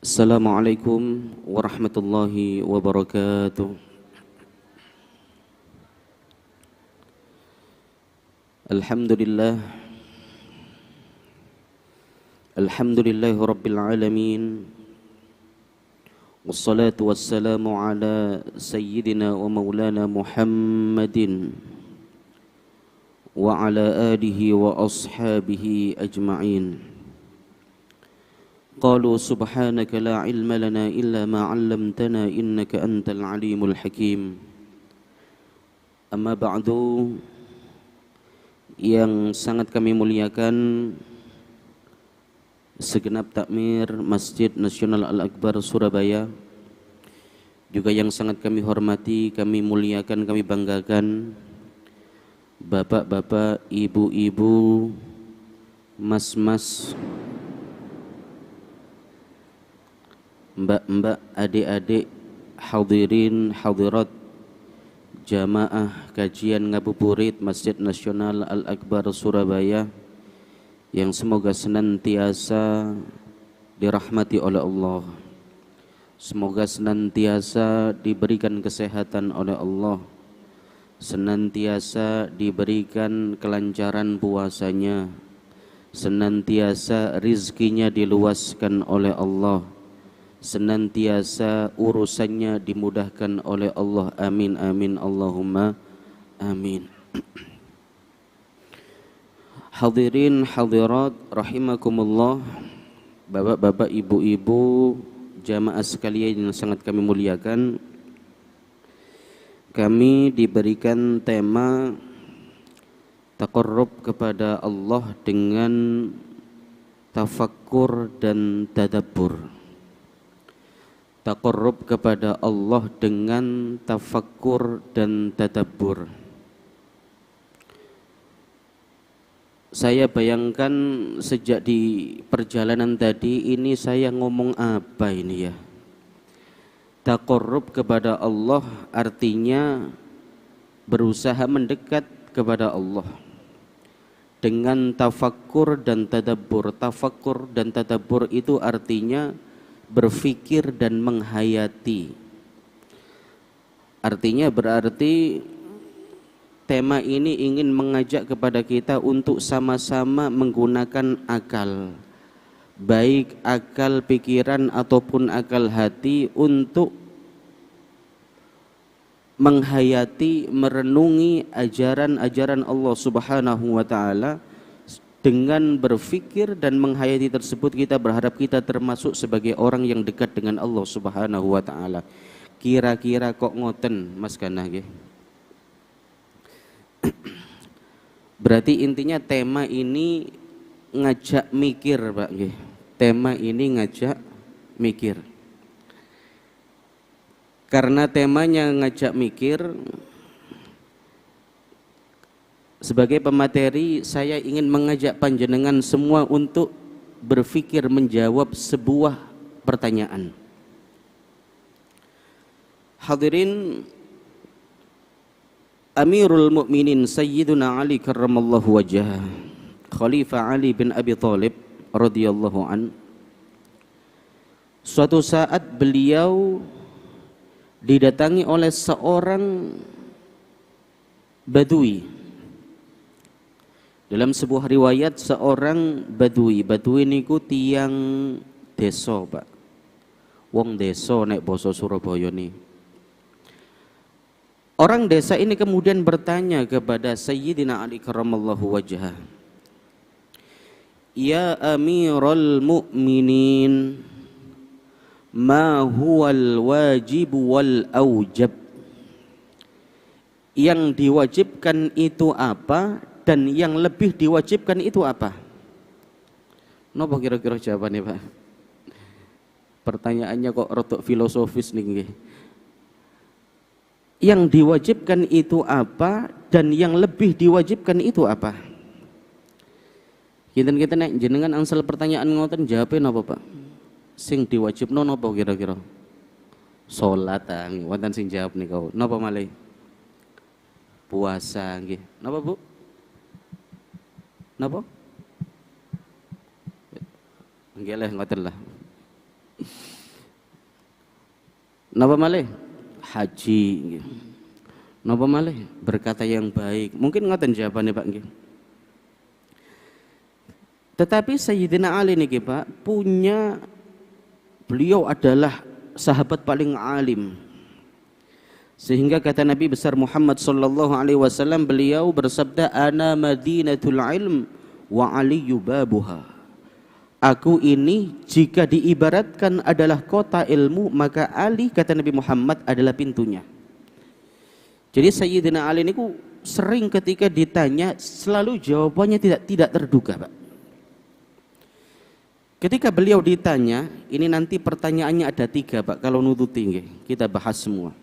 Assalamualaikum warahmatullahi wabarakatuh. Alhamdulillah. Alhamdulillahi rabbil alamin. Wassalatu wassalamu ala sayyidina wa maulana Muhammadin wa ala alihi wa ashabihi ajma'in. قالوا سبحانك لا علم لنا إلا ما علمتنا إنك أنت العليم الحكيم. Amma ba'du, yang sangat kami muliakan segenap takmir Masjid Nasional Al-Akbar Surabaya, juga yang sangat kami hormati, kami muliakan, kami banggakan bapak-bapak, ibu-ibu, mas-mas, mbak-mbak, adik-adik, hadirin, hadirat, jamaah kajian ngabuburit Masjid Nasional Al-Akbar Surabaya, yang semoga senantiasa dirahmati oleh Allah, semoga senantiasa diberikan kesehatan oleh Allah, senantiasa diberikan kelancaran puasanya, senantiasa rizkinya diluaskan oleh Allah, senantiasa urusannya dimudahkan oleh Allah. Amin amin Allahumma amin. Hadirin hadirat rahimakumullah, bapak-bapak, ibu-ibu, jamaah sekalian yang sangat kami muliakan, kami diberikan tema taqarrub kepada Allah dengan tafakkur dan tadabbur. Taqarrub kepada Allah dengan tafakkur dan tadabbur. Saya bayangkan sejak di perjalanan tadi ini saya ngomong apa ini ya. Taqarrub kepada Allah artinya berusaha mendekat kepada Allah dengan tafakkur dan tadabbur. Tafakkur dan tadabbur itu artinya berfikir dan menghayati. Artinya berarti tema ini ingin mengajak kepada kita untuk sama-sama menggunakan akal, baik akal pikiran ataupun akal hati, untuk menghayati, merenungi ajaran-ajaran Allah Subhanahu wa ta'ala. Dengan berfikir dan menghayati tersebut, kita berharap kita termasuk sebagai orang yang dekat dengan Allah Subhanahu wa ta'ala. Kira-kira kok ngoten Mas Ganah nggih? Berarti intinya tema ini ngajak mikir, Pak nggih. Tema ini ngajak mikir. Karena temanya ngajak mikir, sebagai pemateri, saya ingin mengajak panjenengan semua untuk berfikir menjawab sebuah pertanyaan. Hadirin, Amirul Mukminin Sayyiduna Ali karramallahu wajhah, Khalifah Ali bin Abi Thalib radhiyallahu an, suatu saat beliau didatangi oleh seorang badui. Dalam sebuah riwayat, seorang badui. Badui niku tiang desa, Pak. Wong desa nek basa Surabaya nih. Orang desa ini kemudian bertanya kepada Sayyidina Ali karramallahu wajhah, "Ya Amirul Mukminin, ma huwal wajib wal aujab?" Yang diwajibkan itu apa dan yang lebih diwajibkan itu apa? Napa kira-kira jawabannya, Pak? Pertanyaannya kok rotok filosofis nih. Yang diwajibkan itu apa dan yang lebih diwajibkan itu apa? Kita nek jenengan angsal pertanyaan ngoten jawabin apa, Pak? Sing diwajibno napa kira-kira? Salat wonten sing jawab niku. Napa malih? Puasa nggih. Napa, Bu? Napa? Nggih lah ngoten lah. Napa malih? Haji nggih. Napa malih? Berkata yang baik. Mungkin ngoten jawabannya Pak nggih. Tetapi Sayyidina Ali niki Pak punya, beliau adalah sahabat paling alim. Sehingga kata Nabi besar Muhammad sallallahu alaihi wasallam, beliau bersabda, "Ana Madinatul Ilm wa Aliyu babuha." Aku ini jika diibaratkan adalah kota ilmu, maka Ali kata Nabi Muhammad adalah pintunya. Jadi Sayyidina Ali ini sering ketika ditanya selalu jawabannya tidak terduga, Pak. Ketika beliau ditanya, ini nanti pertanyaannya ada 3, Pak, kalau nututi kita bahas semua.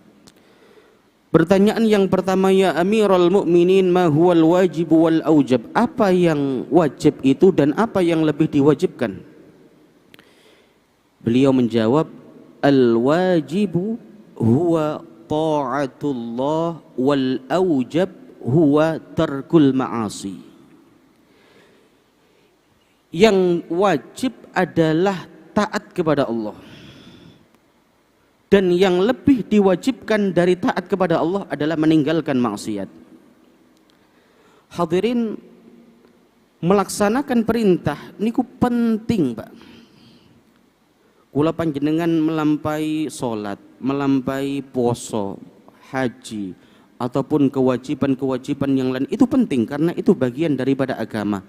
Pertanyaan yang pertama, ya Amirul Mukminin, ma huwal wajib wal aujab? Apa yang wajib itu dan apa yang lebih diwajibkan? Beliau menjawab, al wajibu huwa ta'atullah wal aujab huwa tarkul ma'asi. Yang wajib adalah taat kepada Allah. Dan yang lebih diwajibkan dari taat kepada Allah adalah meninggalkan maksiat. Hadirin, melaksanakan perintah niku penting, Pak. Kula panjenengan melampaui salat, melampaui poso, haji, ataupun kewajiban-kewajiban yang lain itu penting karena itu bagian daripada agama.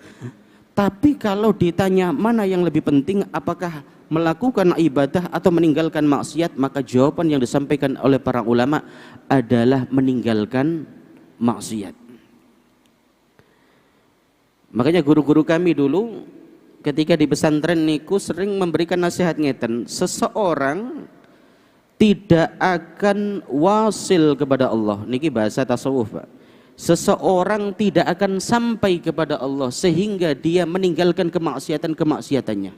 Tapi kalau ditanya mana yang lebih penting, apakah melakukan ibadah atau meninggalkan maksiat, maka jawaban yang disampaikan oleh para ulama adalah meninggalkan maksiat. Makanya guru-guru kami dulu ketika di pesantren niku sering memberikan nasihat ngeten, seseorang tidak akan wasil kepada Allah. Niki bahasa tasawuf, Pak. Seseorang tidak akan sampai kepada Allah sehingga dia meninggalkan kemaksiatan-kemaksiatannya.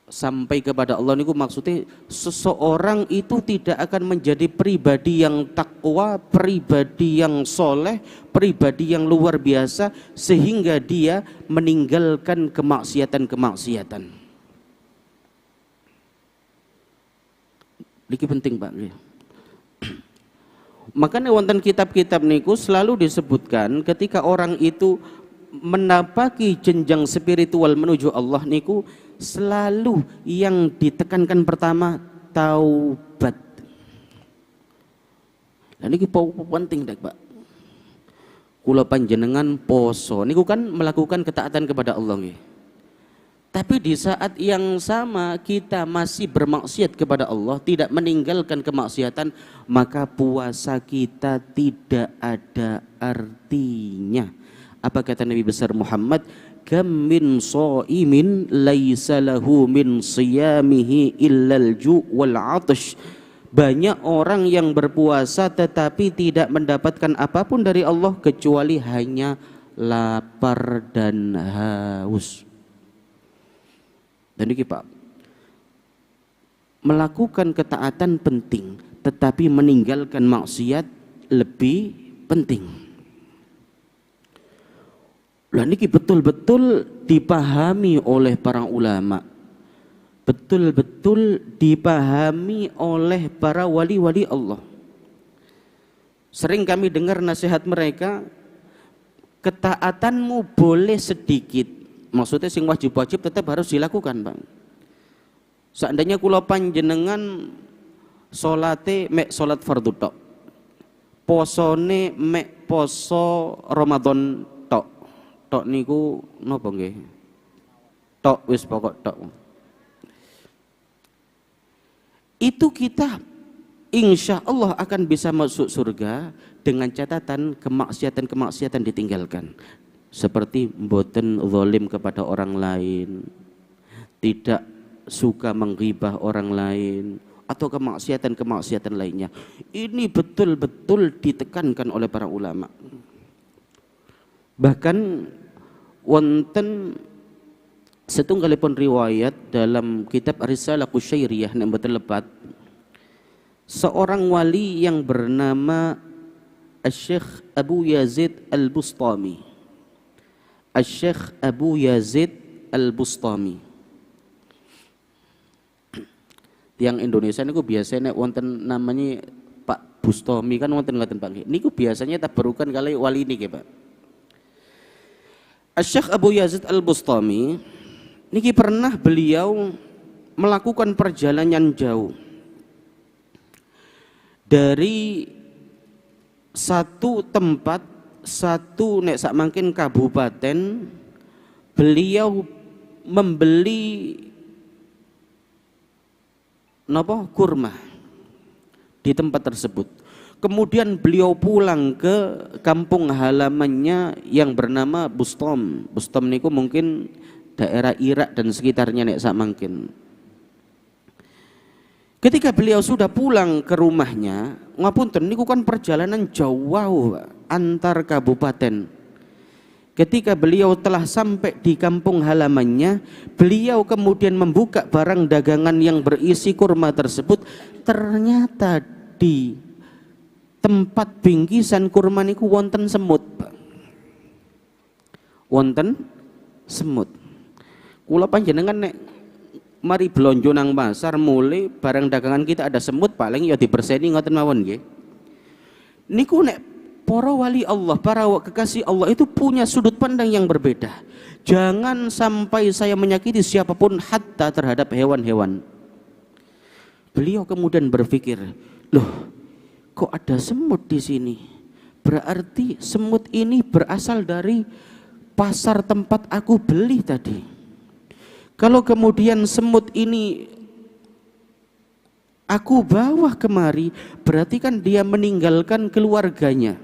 Sampai kepada Allah niku maksudnya seseorang itu tidak akan menjadi pribadi yang takwa, pribadi yang soleh, pribadi yang luar biasa sehingga dia meninggalkan kemaksiatan-kemaksiatan. Ini penting, Pak. Makanya wonten kitab-kitab niku selalu disebutkan ketika orang itu menapaki jenjang spiritual menuju Allah niku selalu yang ditekankan pertama taubat. Nah niki penting dek, Pak. Kula panjenengan poso niku kan melakukan ketaatan kepada Allah nggih. Tapi di saat yang sama kita masih bermaksiat kepada Allah, tidak meninggalkan kemaksiatan, maka puasa kita tidak ada artinya. Apa kata Nabi besar Muhammad? Kam min shaimin laisa lahu min siyamihi illal ju' wal 'atash. Banyak orang yang berpuasa tetapi tidak mendapatkan apapun dari Allah kecuali hanya lapar dan haus. Dan ini Pak, melakukan ketaatan penting, tetapi meninggalkan maksiat lebih penting. Lah niki betul-betul dipahami oleh para ulama, betul-betul dipahami oleh para wali-wali Allah. Sering kami dengar nasihat mereka, ketaatanmu boleh sedikit. Maksudnya sing wajib-wajib tetap harus dilakukan, Bang. Seandainya kula panjenengan salate mek salat fardhu tok. Posone mek poso Ramadan tok. Tok niku napa nggih? Tok wis pokok tok. Itu kita insya Allah akan bisa masuk surga dengan catatan kemaksiatan-kemaksiatan ditinggalkan. Seperti mboten zalim kepada orang lain, tidak suka menggibah orang lain, atau kemaksiatan-kemaksiatan lainnya. Ini betul-betul ditekankan oleh para ulama. Bahkan wonten setunggalipun riwayat dalam kitab Risalah Qusyairiyah yang mboten lebat, seorang wali yang bernama Syekh Abu Yazid Al-Bustami. Syekh Abu Yazid Al-Bustami. Tiang Indonesia niku biasanya wonten namanya Pak Bustomi kan wonten ngoten Pak. Niku biasanya tabarukan kali wali niki Pak. Asy-Syaikh Abu Yazid Al-Bustami niki pernah beliau melakukan perjalanan jauh dari satu tempat, satu nek sak mangkin kabupaten, beliau membeli napa kurma di tempat tersebut. Kemudian beliau pulang ke kampung halamannya yang bernama Bustom. Bustom niku mungkin daerah Irak dan sekitarnya nek sak mangkin. Ketika beliau sudah pulang ke rumahnya, ngapunten niku kan perjalanan jauh antar kabupaten. Ketika beliau telah sampai di kampung halamannya, beliau kemudian membuka barang dagangan yang berisi kurma tersebut. Ternyata di tempat bingkisan kurma niku wonten semut, Pak. Wonten semut. Kula panjenengan nek mari blonjo nang pasar mulai barang dagangan kita ada semut paling ya diberseni ngoten mawon nggih. Niku nek para wali Allah, para kekasih Allah itu punya sudut pandang yang berbeda. Jangan sampai saya menyakiti siapapun hatta terhadap hewan-hewan. Beliau kemudian berpikir, loh, kok ada semut di sini? Berarti semut ini berasal dari pasar tempat aku beli tadi. Kalau kemudian semut ini aku bawa kemari, berarti kan dia meninggalkan keluarganya,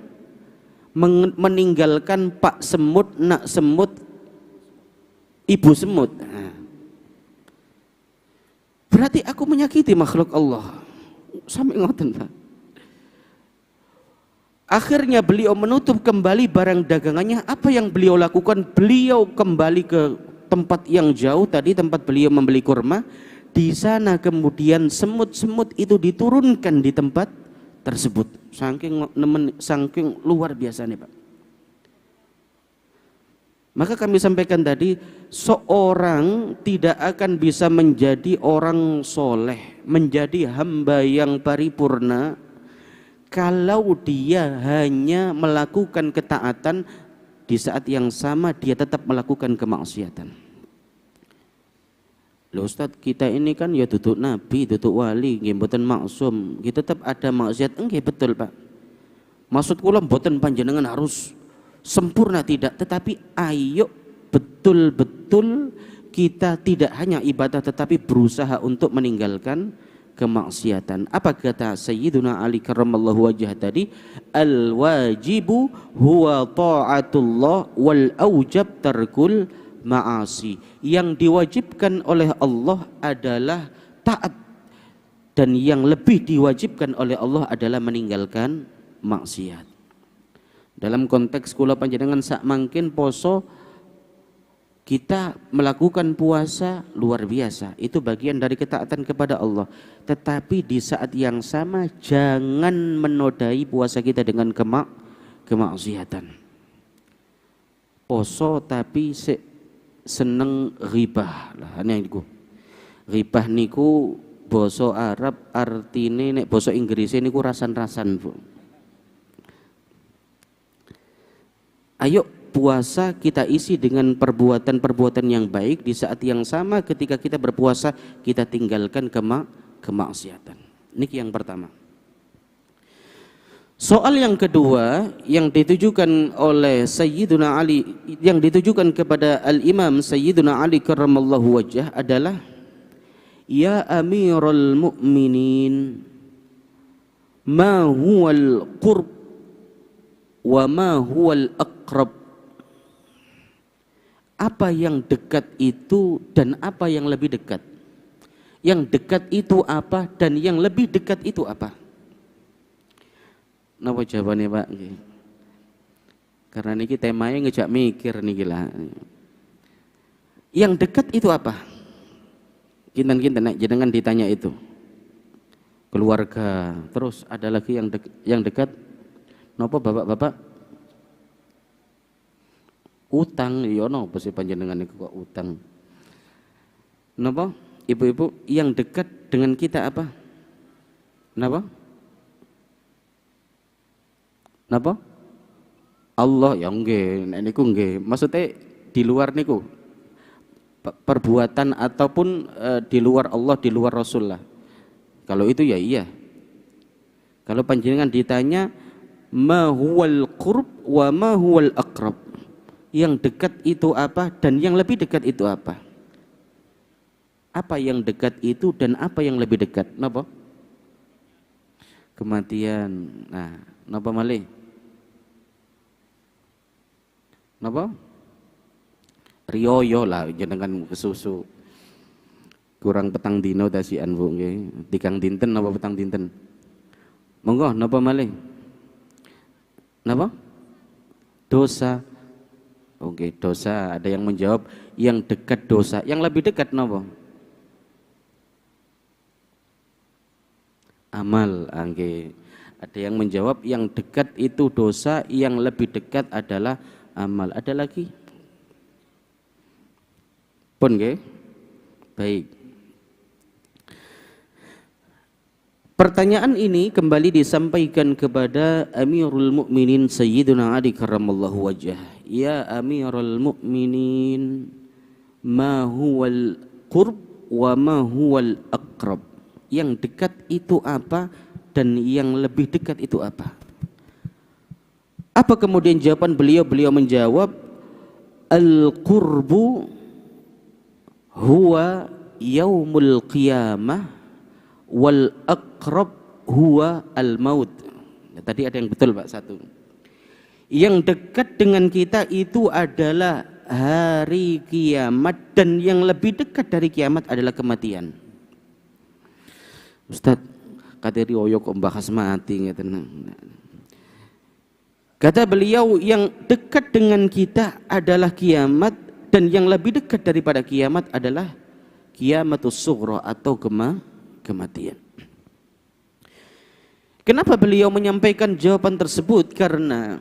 meninggalkan pak semut, nak semut, ibu semut. Berarti aku menyakiti makhluk Allah. Sampai ngoten, Pak. Akhirnya beliau menutup kembali barang dagangannya. Apa yang beliau lakukan? Beliau kembali ke tempat yang jauh tadi, tempat beliau membeli kurma. Di sana kemudian semut-semut itu diturunkan di tempat tersebut. Saking luar biasa nih, Pak. Maka kami sampaikan tadi, seorang tidak akan bisa menjadi orang soleh, menjadi hamba yang paripurna kalau dia hanya melakukan ketaatan, di saat yang sama dia tetap melakukan kemaksiatan. Loh Ustaz, kita ini kan ya duduk nabi, duduk wali, nggih mboten maksum. Kita tetap ada maksiat. Nggih betul, Pak. Maksud kula mboten panjenengan harus sempurna, tidak, tetapi ayo betul-betul kita tidak hanya ibadah tetapi berusaha untuk meninggalkan kemaksiatan. Apa kata Sayyiduna Ali karramallahu wajhah tadi? Al wajibu huwa ta'atullah wal aujab tarkul ma'asi. Yang diwajibkan oleh Allah adalah taat, dan yang lebih diwajibkan oleh Allah adalah meninggalkan maksiat. Dalam konteks kula panjenengan sak mangkin poso, kita melakukan puasa luar biasa, itu bagian dari ketaatan kepada Allah. Tetapi di saat yang sama jangan menodai puasa kita dengan kemaksiatan. Poso tapi seneng ribah lah, niku. Ribah niku basa Arab artine nek basa Inggris niku rasan-rasan, Bu. Ayo puasa kita isi dengan perbuatan-perbuatan yang baik. Di saat yang sama ketika kita berpuasa kita tinggalkan kemaksiatan. Niki yang pertama. Soal yang kedua yang ditujukan oleh Sayyiduna Ali, yang ditujukan kepada Al-Imam Sayyiduna Ali karramallahu wajhah adalah, ya Amirul Mu'minin, ma huwal qurb wa ma huwal aqrab. Apa yang dekat itu dan apa yang lebih dekat? Yang dekat itu apa dan yang lebih dekat itu apa? Napa jawabannya, Pak? Karena niki temanya ngejak mikir niki lah. Yang dekat itu apa? Kinten-kinten nek jenengan ditanya itu. Keluarga, terus ada lagi yang dekat. Napa bapak-bapak? Utang, ya napa sih panjenengan niku kok utang? Napa? Ibu-ibu, yang dekat dengan kita apa? Kenapa? Kenapa? Allah ya nggih, nek niku nggih. Maksudnya di luar niku perbuatan ataupun di luar Allah, di luar Rasul lah. Kalau itu ya iya. Kalau panjenengan ditanya ma huwal qurb wa ma huwal aqrab, yang dekat itu apa dan yang lebih dekat itu apa? Apa yang dekat itu dan apa yang lebih dekat? Napa? Kematian. Nah, napa malih? Napa? Riyoyo lah jenengan kesusu. Kurang petang dino dasian Bu nggih. Tikang dinten napa petang dinten? Monggo napa malih? Napa? Dosa. Oke, dosa. Ada yang menjawab yang dekat dosa. Yang lebih dekat napa? Amal. Oke. Ada yang menjawab yang dekat itu dosa, yang lebih dekat adalah amal. Ada lagi? Pun nggih. Baik. Pertanyaan ini kembali disampaikan kepada Amirul Mukminin Sayyiduna Ali karramallahu wajhah. Ya Amirul Mukminin, ma huwal qurb wa ma huwal aqrab? Yang dekat itu apa dan yang lebih dekat itu apa? Apa kemudian jawaban beliau? Beliau menjawab, al-qurbu huwa yaumul qiyamah wal aqrab huwa al-maut. Ya, tadi ada yang betul Pak, satu. Yang dekat dengan kita itu adalah hari kiamat, dan yang lebih dekat dari kiamat adalah kematian. Ustaz, kateri oyo kok bahas mati ngeten. Kata beliau, yang dekat dengan kita adalah kiamat, dan yang lebih dekat daripada kiamat adalah kiamatus sughra atau kematian. Kenapa beliau menyampaikan jawaban tersebut? Karena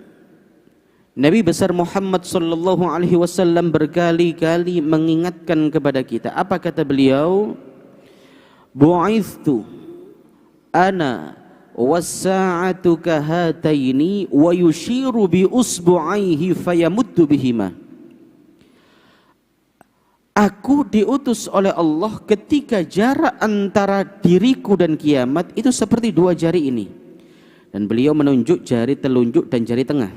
Nabi besar Muhammad sallallahu alaihi wasallam berkali-kali mengingatkan kepada kita. Apa kata beliau? Bu'ithtu ana was-sa'atu kahataini wa yushiru bi usbu'aihi fayamuddu bihima. Aku diutus oleh Allah ketika jarak antara diriku dan kiamat itu seperti dua jari ini. Dan beliau menunjuk jari telunjuk dan jari tengah.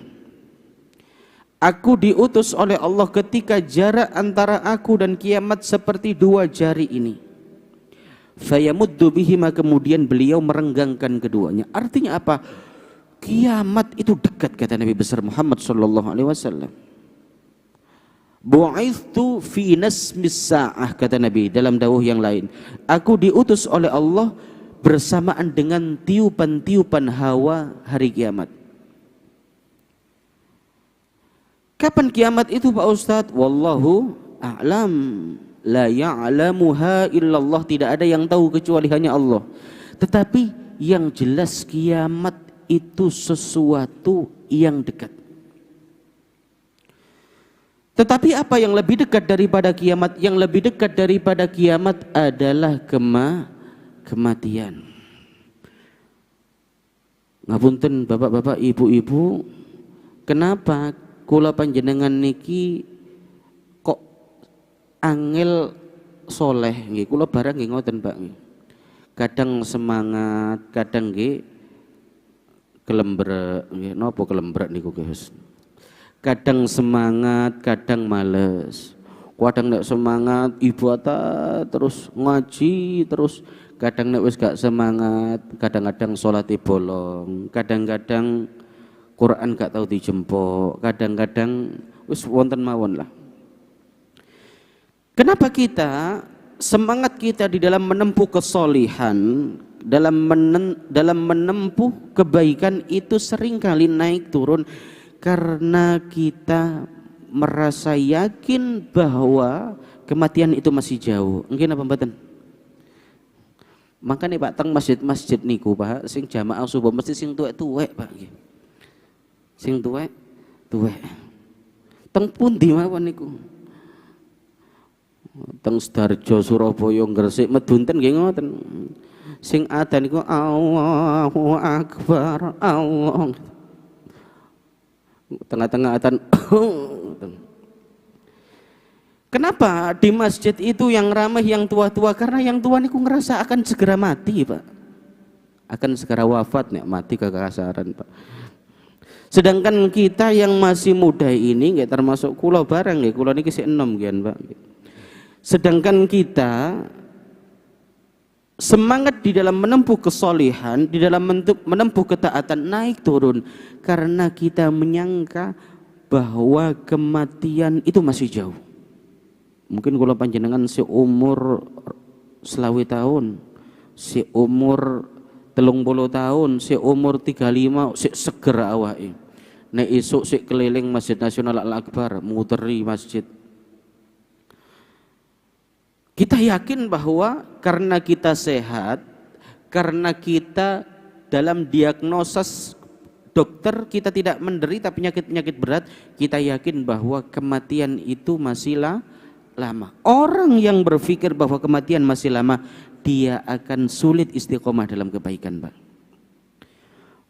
Aku diutus oleh Allah ketika jarak antara aku dan kiamat seperti dua jari ini. Fayamuddu bihima, kemudian beliau merenggangkan keduanya. Artinya apa? Kiamat itu dekat, kata Nabi besar Muhammad sallallahu alaihi wasallam. Bu'ithtu fi nasmis sa'ah, kata Nabi dalam dawuh yang lain. Aku diutus oleh Allah bersamaan dengan tiupan-tiupan hawa hari kiamat. Kapan kiamat itu Pak Ustadz? Wallahu a'lam. La ya'lamuha illallah. Tidak ada yang tahu kecuali hanya Allah. Tetapi yang jelas kiamat itu sesuatu yang dekat. Tetapi apa yang lebih dekat daripada kiamat? Yang lebih dekat daripada kiamat adalah kematian. Ngapunten bapak-bapak, ibu-ibu, kenapa kula panjenengan niki kok angel soleh nggih? Kula barang nggih ngoten, Pak. Kadang semangat, kadang nggih kelembrek nggih. Napa kelembrek niku, Gus? Kadang semangat, kadang males. Kadang nek semangat ibadah terus ngaji terus, kadang nek wis gak semangat, kadang-kadang salat bolong, kadang-kadang Quran gak tahu dijempok, kadang-kadang wis wonten mawon lah. Kenapa kita semangat kita di dalam menempuh kesolihan, dalam menempuh kebaikan itu seringkali naik turun? Karena kita merasa yakin bahwa kematian itu masih jauh. Mungkin apa mboten? Makanya Pak teng masjid-masjid niku Pak, sing jamaah subuh mesti sing tuwek-tuwek Pak nggih. Sing tuwek-tuwek. Teng pundi mawon niku? teng Sidoarjo, Surabaya, Gresik, medunten nggih ngoten. Sing adzan iku Allahu Akbar, Allah. Tengah-tengah adzan. Kenapa di masjid itu yang ramai yang tua-tua? Karena yang tua niku ngerasa akan segera mati, Pak. Akan segera wafat nek mati kekasaran, Pak. Sedangkan kita yang masih muda ini nggak termasuk kula barang nggih, kula niki sik enom nggih, Pak. Sedangkan kita semangat di dalam menempuh kesolihan, di dalam menempuh ketaatan naik turun karena kita menyangka bahwa kematian itu masih jauh. Mungkin kalau panjenengan seumur selawi tahun, seumur 30 tahun, seumur 35, seger awake. Nek esuk sik keliling Masjid Nasional Al-Akbar, muteri masjid. Kita yakin bahwa karena kita sehat, karena kita dalam diagnosis dokter kita tidak menderita penyakit-penyakit berat, kita yakin bahwa kematian itu masih lama. Orang yang berpikir bahwa kematian masih lama, dia akan sulit istiqomah dalam kebaikan, Pak.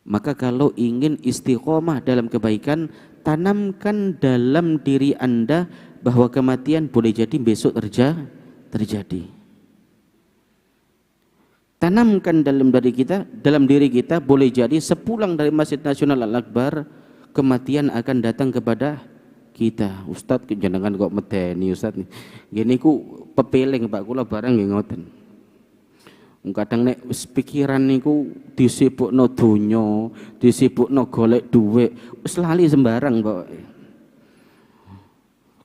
Maka kalau ingin istiqomah dalam kebaikan, tanamkan dalam diri Anda bahwa kematian boleh jadi besok terjadi. Tanamkan dalam diri kita boleh jadi sepulang dari Masjid Nasional Al-Akbar kematian akan datang kepada kita. Ustadz jenengan kok medeni Ustadz. Gini ku pepeling Pak kula barang nggih ngoten. Kadang nek pikiran niku disibukno donya, disibukno golek dhuwit, wis lali sembarang kok.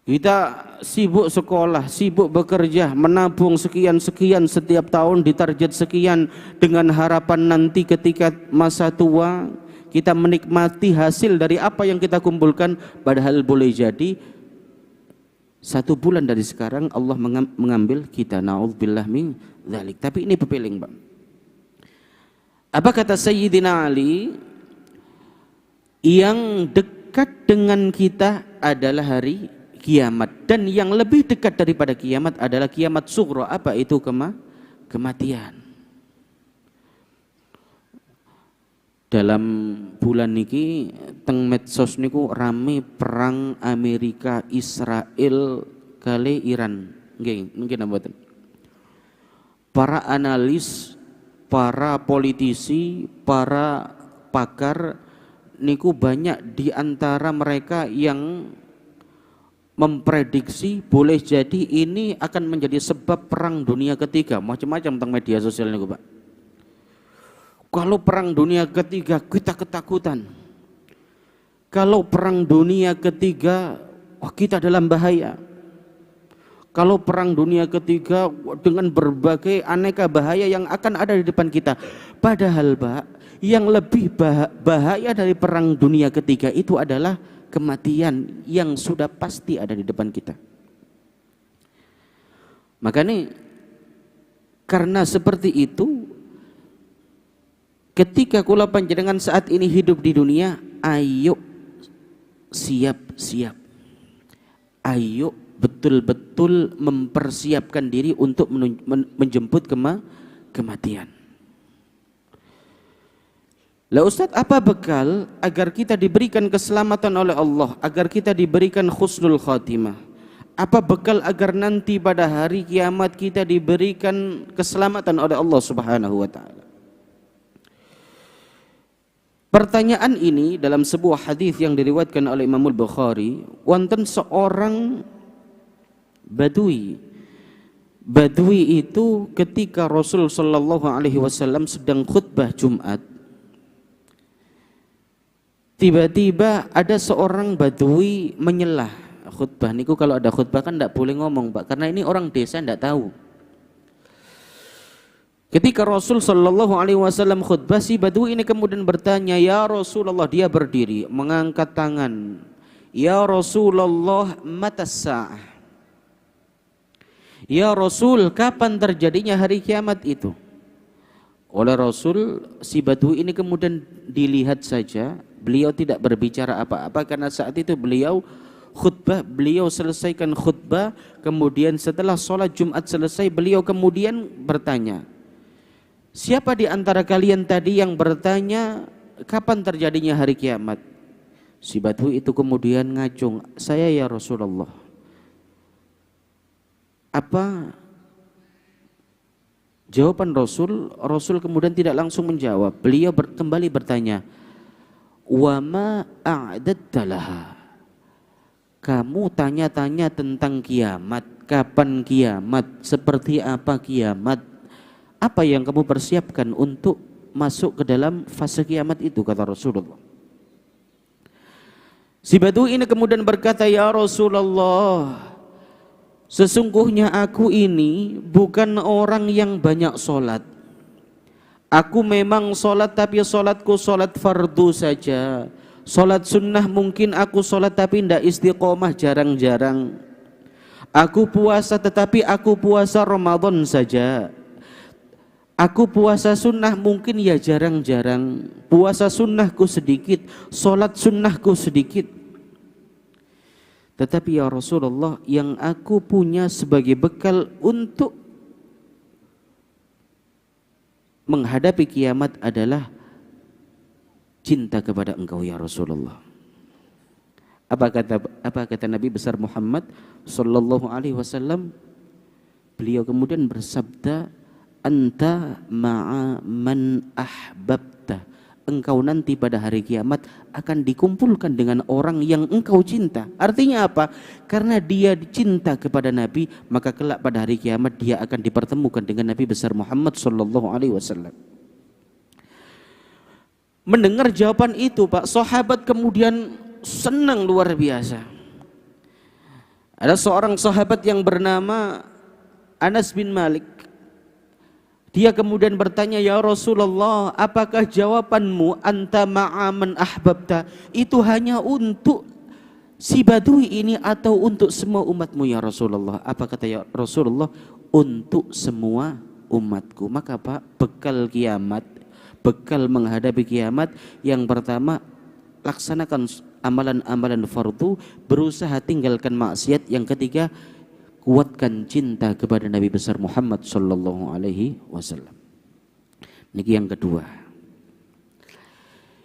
Kita sibuk sekolah, sibuk bekerja, menabung sekian-sekian setiap tahun ditarget sekian dengan harapan nanti ketika masa tua kita menikmati hasil dari apa yang kita kumpulkan, padahal boleh jadi 1 bulan dari sekarang Allah mengambil kita. Na'udzubillah min dzalik. Tapi ini pepeling, Pak. Apa kata Sayyidina Ali? Yang dekat dengan kita adalah hari kiamat, dan yang lebih dekat daripada kiamat adalah kiamat sughra. Apa itu? Kematian. Dalam bulan niki teng medsos niku rame perang Amerika Israel kali Iran. Nggih, mungkin mboten. Para analis, para politisi, para pakar niku banyak di antara mereka yang memprediksi boleh jadi ini akan menjadi sebab perang dunia ketiga. Macam-macam tentang media sosial niku, Pak. Kalau perang dunia ketiga kita ketakutan. Kalau perang dunia ketiga kita dalam bahaya. Kalau perang dunia ketiga dengan berbagai aneka bahaya yang akan ada di depan kita. Padahal Pak, yang lebih bahaya dari perang dunia ketiga itu adalah kematian yang sudah pasti ada di depan kita. Makanya karena seperti itu, ketika kula panjenengan saat ini hidup di dunia, ayo siap-siap. Ayo betul-betul mempersiapkan diri untuk menjemput kematian. Lah Ustadz, apa bekal agar kita diberikan keselamatan oleh Allah, agar kita diberikan husnul khatimah? Apa bekal agar nanti pada hari kiamat kita diberikan keselamatan oleh Allah Subhanahu wa taala? Pertanyaan ini dalam sebuah hadis yang diriwayatkan oleh Imam Al-Bukhari, wonten seorang Badui. Badui itu ketika Rasul sallallahu alaihi wasallam sedang khutbah Jumat, tiba-tiba ada seorang Badui menyelah. Khutbah niku kalau ada khutbah kan tidak boleh ngomong, Pak, karena ini orang desa tidak tahu. Ketika Rasul sallallahu alaihi wasallam khutbah, si Badui ini kemudian bertanya, "Ya Rasulullah," dia berdiri, mengangkat tangan. "Ya Rasulullah, matas sa'ah?" Ya Rasul, kapan terjadinya hari kiamat itu? Oleh Rasul, si Badui ini kemudian dilihat saja, beliau tidak berbicara apa-apa karena saat itu beliau khutbah, beliau selesaikan khutbah, kemudian setelah sholat Jumat selesai, beliau kemudian bertanya, siapa di antara kalian tadi yang bertanya kapan terjadinya hari kiamat? Si Badui itu kemudian ngacung, saya ya Rasulullah. Apa jawaban Rasul? Rasul kemudian tidak langsung menjawab. Beliau kembali bertanya, wa ma a'dadta laha. Kamu tanya-tanya tentang kiamat, kapan kiamat, seperti apa kiamat, apa yang kamu persiapkan untuk masuk ke dalam fase kiamat itu, kata Rasulullah. Si Badui ini kemudian berkata, ya Rasulullah, sesungguhnya aku ini bukan orang yang banyak sholat. Aku memang sholat, tapi sholatku sholat fardu saja. Sholat sunnah mungkin aku sholat, tapi tidak istiqomah, jarang-jarang. Aku puasa, tetapi aku puasa Ramadan saja. Aku puasa sunnah mungkin ya jarang-jarang. Puasa sunnahku sedikit, sholat sunnahku sedikit. Tetapi ya Rasulullah, yang aku punya sebagai bekal untuk menghadapi kiamat adalah cinta kepada engkau ya Rasulullah. Apa kata Nabi besar Muhammad sallallahu alaihi wasallam? Beliau kemudian bersabda, anta ma'a man ahbabta. Engkau nanti pada hari kiamat akan dikumpulkan dengan orang yang engkau cinta. Artinya apa? Karena dia cinta kepada Nabi, maka kelak pada hari kiamat dia akan dipertemukan dengan Nabi besar Muhammad sallallahu alaihi wasallam. Mendengar jawaban itu, Pak, sahabat kemudian senang luar biasa. Ada seorang sahabat yang bernama Anas bin Malik. Dia kemudian bertanya, ya Rasulullah, apakah jawabanmu anta ma'a man ahbabta itu hanya untuk si Badui ini atau untuk semua umatmu ya Rasulullah? Apa kata ya Rasulullah? Untuk semua umatku. Maka Pak, bekal kiamat, bekal menghadapi kiamat, yang pertama laksanakan amalan-amalan fardu, berusaha tinggalkan maksiat. Yang ketiga, kuatkan cinta kepada Nabi besar Muhammad sallallahu alaihi wasallam. Niki yang kedua.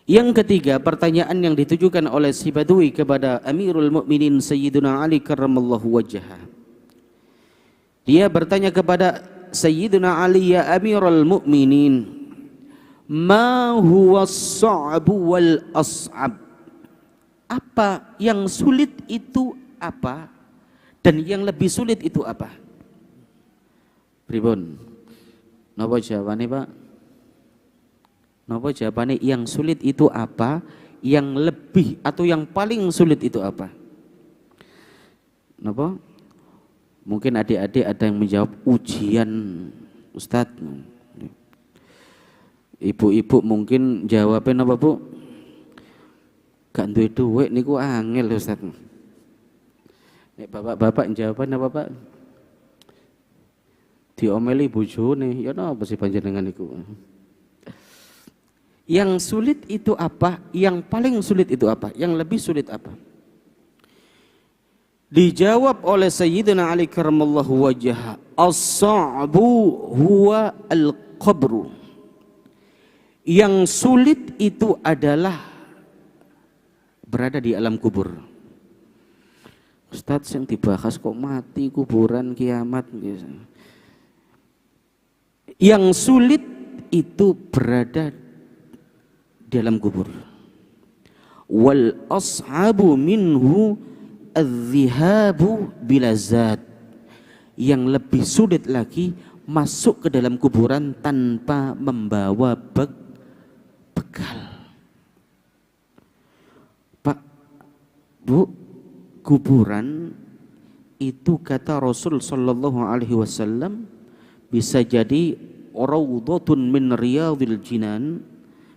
Yang ketiga, pertanyaan yang ditujukan oleh si Badui kepada Amirul Mukminin Sayyidina Ali karramallahu wajhah. Dia bertanya kepada Sayyidina Ali, ya Amirul Mukminin, ma huwa as-sa'bu wal as'ab? Apa yang sulit itu apa? Dan yang lebih sulit itu apa? Pripun? Napa jawabane, Pak? Napa jawabane? Yang sulit itu apa? Yang lebih atau yang paling sulit itu apa? Napa? Mungkin adik-adik ada yang menjawab ujian, Ustadz. Ibu-ibu mungkin jawabnya napa, Bu? Gak duwe dhuwit niku angel, Ustadz. Bapak-bapak jawaban apa Pak? Diomeli bojone, ya napa sih panjenengan iku? Yang sulit itu apa? Yang paling sulit itu apa? Yang lebih sulit apa? Dijawab oleh Sayyidina Ali karramallahu wajhah, as-sa'bu huwa al-qabru. Yang sulit itu adalah berada di alam kubur. Ustadz, yang dibahas kok mati, kuburan, kiamat. Yang sulit itu berada di dalam kubur. Wal ashabu minhu adh-dhihabu bila zat. Yang lebih sulit lagi masuk ke dalam kuburan tanpa membawa bekal. Pak, Bu, kuburan itu kata Rasul sallallahu alaihi wasallam bisa jadi raudhatun min riyadhil jinan,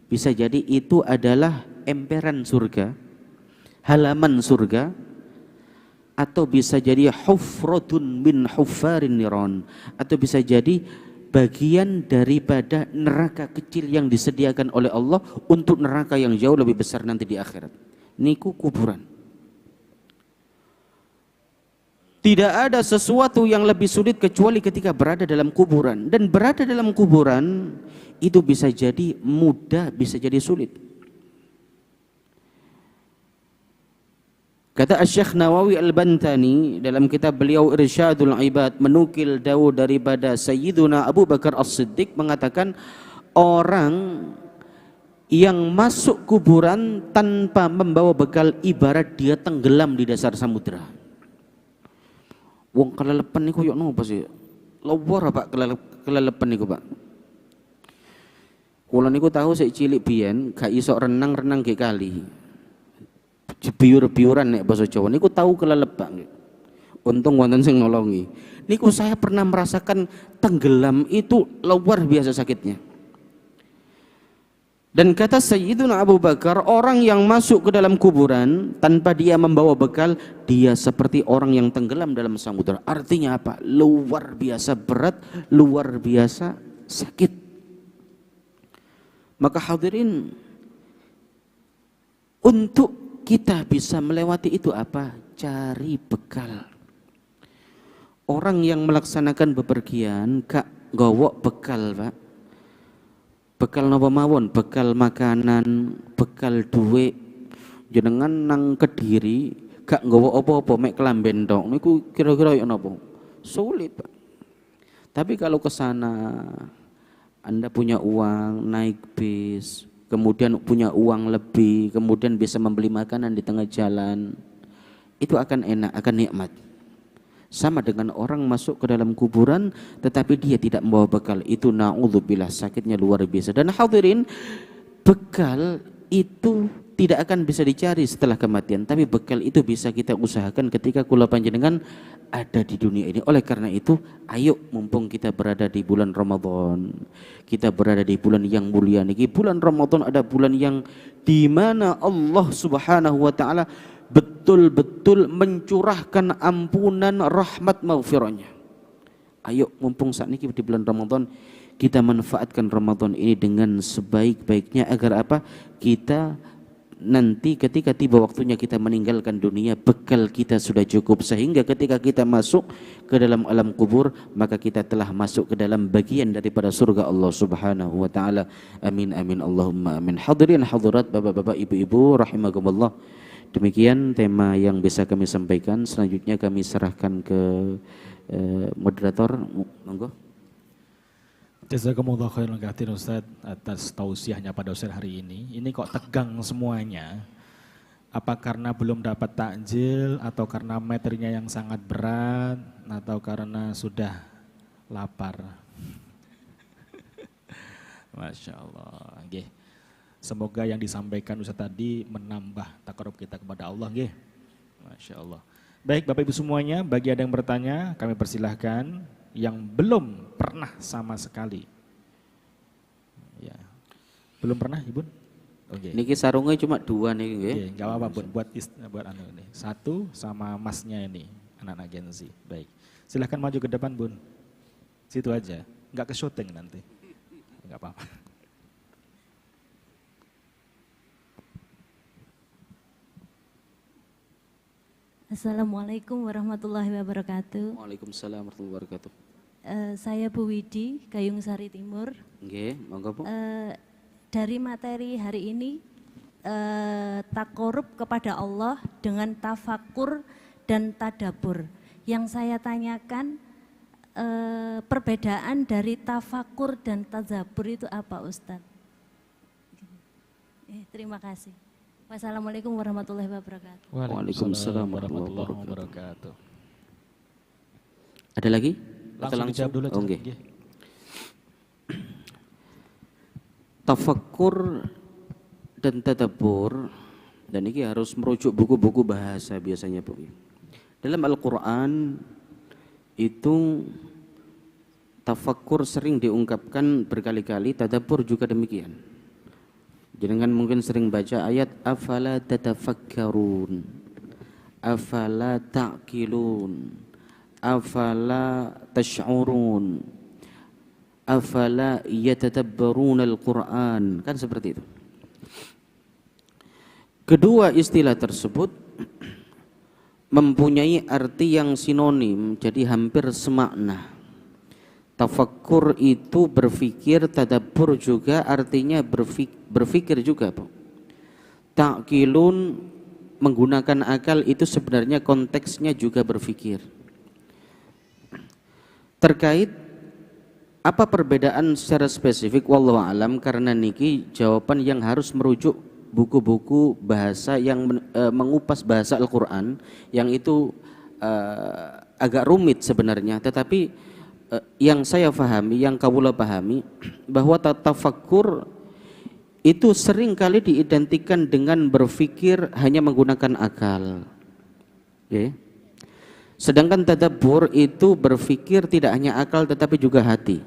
bisa jadi itu adalah emperan surga, halaman surga, atau bisa jadi hufratun min huffarin niran, atau bisa jadi bagian daripada neraka kecil yang disediakan oleh Allah untuk neraka yang jauh lebih besar nanti di akhirat. Niku kuburan. Tidak ada sesuatu yang lebih sulit kecuali ketika berada dalam kuburan. Dan berada dalam kuburan itu bisa jadi mudah, bisa jadi sulit. Kata Syekh Nawawi Al-Bantani dalam kitab beliau Irsyadul Ibad, menukil dawuh daripada Sayyiduna Abu Bakar As-Siddiq, mengatakan orang yang masuk kuburan tanpa membawa bekal ibarat dia tenggelam di dasar samudra. Wong kelelepan niku yo nopo sih? Lowor Pak kelelepan niku, Pak. Kula niku tahu sik cilik biyen gak iso renang-renang ke kali. Biur-biuran nek basa Jawa niku tahu kelelepan. Untung wonten sing nolongi. Niku saya pernah merasakan tenggelam itu luar biasa sakitnya. Dan kata Sayyiduna Abu Bakar, orang yang masuk ke dalam kuburan tanpa dia membawa bekal, dia seperti orang yang tenggelam dalam samudera. Artinya apa? Luar biasa berat, luar biasa sakit. Maka hadirin, untuk kita bisa melewati itu apa? Cari bekal. Orang yang melaksanakan bepergian gak gawok bekal, Pak. Bekal napa mawon, bekal makanan, bekal duit. Jenengan nang Kediri gak nggawa apa-apa, mek kelamben tok. Niku kira-kira ya napa? Sulit, Pak. Tapi kalau ke sana Anda punya uang, naik bis, kemudian punya uang lebih, kemudian bisa membeli makanan di tengah jalan, itu akan enak, akan nikmat. Sama dengan orang masuk ke dalam kuburan tetapi dia tidak membawa bekal, itu na'udzubillah, sakitnya luar biasa. Dan hadirin, bekal itu tidak akan bisa dicari setelah kematian, tapi bekal itu bisa kita usahakan ketika kula panjenengan ada di dunia ini. Oleh karena itu, ayo mumpung kita berada di bulan Ramadan, kita berada di bulan yang mulia niki. Bulan Ramadan ada bulan yang di mana Allah Subhanahu wa taala betul-betul mencurahkan ampunan, rahmat, maghfirahnya. Ayo mumpung saat ini di bulan Ramadan, kita manfaatkan Ramadan ini dengan sebaik-baiknya agar apa? Kita nanti ketika tiba waktunya kita meninggalkan dunia, bekal kita sudah cukup, sehingga ketika kita masuk ke dalam alam kubur, maka kita telah masuk ke dalam bagian daripada surga Allah Subhanahu wa taala. Amin amin Allahumma amin. Hadirin hadirat, bapak-bapak, ibu-ibu rahimakumullah. Demikian tema yang bisa kami sampaikan. Selanjutnya kami serahkan ke moderator. Monggo. Jazakumullah khairan katsiran Ustaz atas tausiahnya pada Ustaz hari ini. Ini kok tegang semuanya. Apa karena belum dapat takjil, atau karena materinya yang sangat berat, atau karena sudah lapar? Masya Allah. Nggih. Semoga yang disampaikan Ustaz tadi menambah takarub kita kepada Allah, nggih. Masya Allah. Baik Bapak Ibu semuanya, bagi ada yang bertanya kami persilahkan. Yang belum pernah sama sekali, ya, belum pernah Ibu? Oke. Niki sarungnya cuma 2 nih, nggih. Oke, nggak apa-apa buat anu ini. 1 sama masnya ini, anak-anak Gen Z. Baik, silahkan maju ke depan Bun. Situ aja, nggak ke syuting nanti, nggak apa-apa. Assalamualaikum warahmatullahi wabarakatuh. Waalaikumsalam warahmatullahi wabarakatuh. Saya Bu Widi, Gayung Sari Timur. Nggih, monggo Bu. Dari materi hari ini, takorub kepada Allah dengan tafakur dan tadabur. Yang saya tanyakan, perbedaan dari tafakur dan tadabur itu apa, Ustadz? Terima kasih. Wassalamualaikum warahmatullahi wabarakatuh. Waalaikumsalam warahmatullahi wabarakatuh. Ada lagi? Langsung dijawab dulu aja. Okay. Tafakkur dan tadabbur, dan ini harus merujuk buku-buku bahasa biasanya Bu. Dalam Al-Quran itu tafakkur sering diungkapkan berkali-kali, tadabbur juga demikian. Jangan mungkin sering baca ayat afala tatafakkarun, afala ta'qilun, afala tash'urun, afala yatadabbarun al-Quran, kan seperti itu. Kedua istilah tersebut mempunyai arti yang sinonim, jadi hampir semakna. Tafakkur itu berpikir, tadabbur juga artinya berpikir juga, Pak. Ta'qilun menggunakan akal itu sebenarnya konteksnya juga berpikir. Terkait apa perbedaan secara spesifik, wallahu alam, karena niki jawaban yang harus merujuk buku-buku bahasa yang mengupas bahasa Al-Quran, yang itu agak rumit sebenarnya, tetapi yang saya pahami, yang kawula pahami, bahwa tafakkur itu sering kali diidentikan dengan berpikir hanya menggunakan akal. Okay. Sedangkan tadabbur itu berpikir tidak hanya akal tetapi juga hati.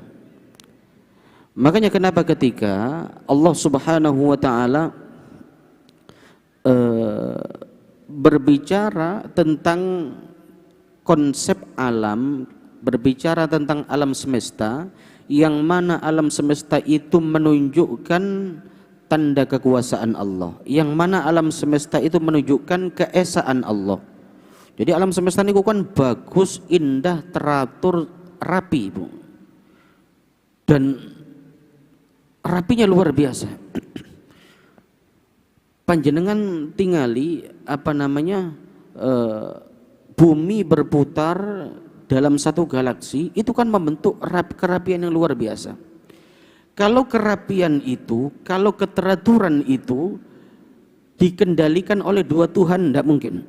Makanya kenapa ketika Allah Subhanahu wa taala berbicara tentang konsep alam, berbicara tentang alam semesta, yang mana alam semesta itu menunjukkan tanda kekuasaan Allah, yang mana alam semesta itu menunjukkan keesaan Allah. Jadi alam semesta ini kan bagus, indah, teratur, rapi, Bu. Dan rapinya luar biasa. Panjenengan tingali bumi berputar dalam satu galaksi, itu kan membentuk kerapian yang luar biasa. Kalau kerapian itu, kalau keteraturan itu dikendalikan oleh dua Tuhan, tidak mungkin.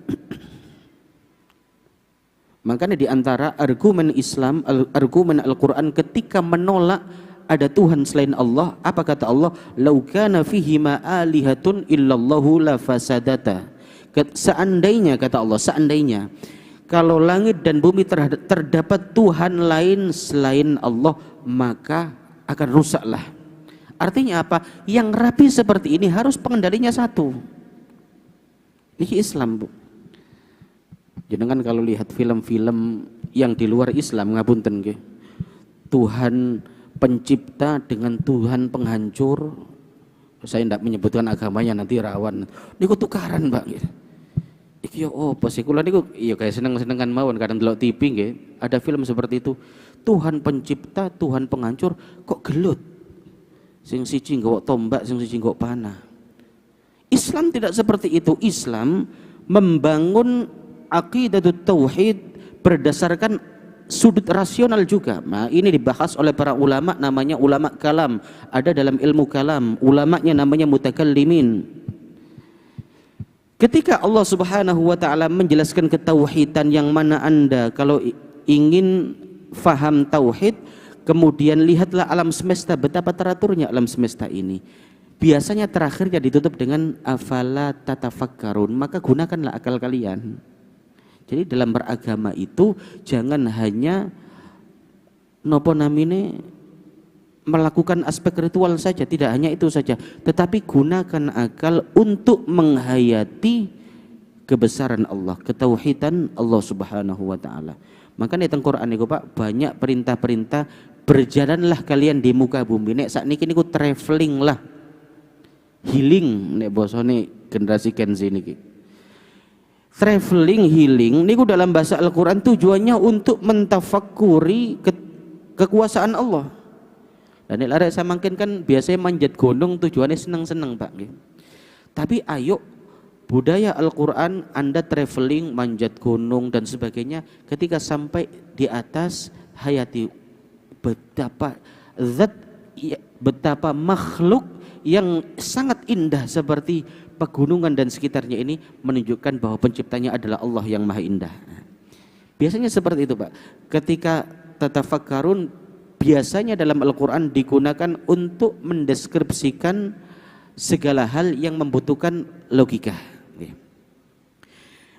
Makanya di antara argumen Islam, argumen Al-Quran ketika menolak ada Tuhan selain Allah, apa kata Allah? Lau kana fihima alihatun illallahu la fasadata. Seandainya, kata Allah, seandainya kalau langit dan bumi terdapat Tuhan lain selain Allah, maka akan rusaklah. Artinya apa? Yang rapi seperti ini harus pengendalinya satu. Ini Islam, Bu. Jangan kalau lihat film-film yang di luar Islam, ngapunten nggih. Tuhan pencipta dengan Tuhan penghancur. Saya tidak menyebutkan agamanya, nanti rawan. Niku tukaran, Mbak. Iki yo opo sih? Kula niku ya kayak seneng-senengan mawon kadang delok TV nggih. Ada film seperti itu. Tuhan pencipta, Tuhan penghancur, kok gelut. Sing siji nggawa tombak, sing siji nggawa panah. Islam tidak seperti itu. Islam membangun aqidatut tauhid berdasarkan sudut rasional juga. Nah, ini dibahas oleh para ulama, namanya ulama kalam. Ada dalam ilmu kalam, ulamanya namanya mutakallimin. Ketika Allah Subhanahu wa taala menjelaskan ketauhidan, yang mana Anda kalau ingin faham tauhid, kemudian lihatlah alam semesta, betapa teraturnya alam semesta ini. Biasanya terakhirnya ditutup dengan afala tatafakkarun, maka gunakanlah akal kalian. Jadi dalam beragama itu jangan hanya nopo namine melakukan aspek ritual saja, tidak hanya itu saja, tetapi gunakan akal untuk menghayati kebesaran Allah, ketauhidan Allah Subhanahu wa taala. Maka di Quran niku Pak banyak perintah-perintah, berjalanlah kalian di muka bumi. Nek sakniki niku traveling lah. Healing nek bosone generasi Gen Z niki. Traveling, healing niku dalam bahasa Al-Qur'an tujuannya untuk mentafakuri kekuasaan Allah. Dan nek larek samangken kan biasanya manjat gunung tujuannya seneng-seneng Pak nggih. Tapi ayo budaya Al-Qur'an Anda traveling, manjat gunung dan sebagainya, ketika sampai di atas hayati betapa zat, betapa makhluk yang sangat indah seperti pegunungan dan sekitarnya ini menunjukkan bahwa penciptanya adalah Allah yang maha indah. Biasanya seperti itu Pak. Ketika tatafakkarun biasanya dalam Al-Quran digunakan untuk mendeskripsikan segala hal yang membutuhkan logika.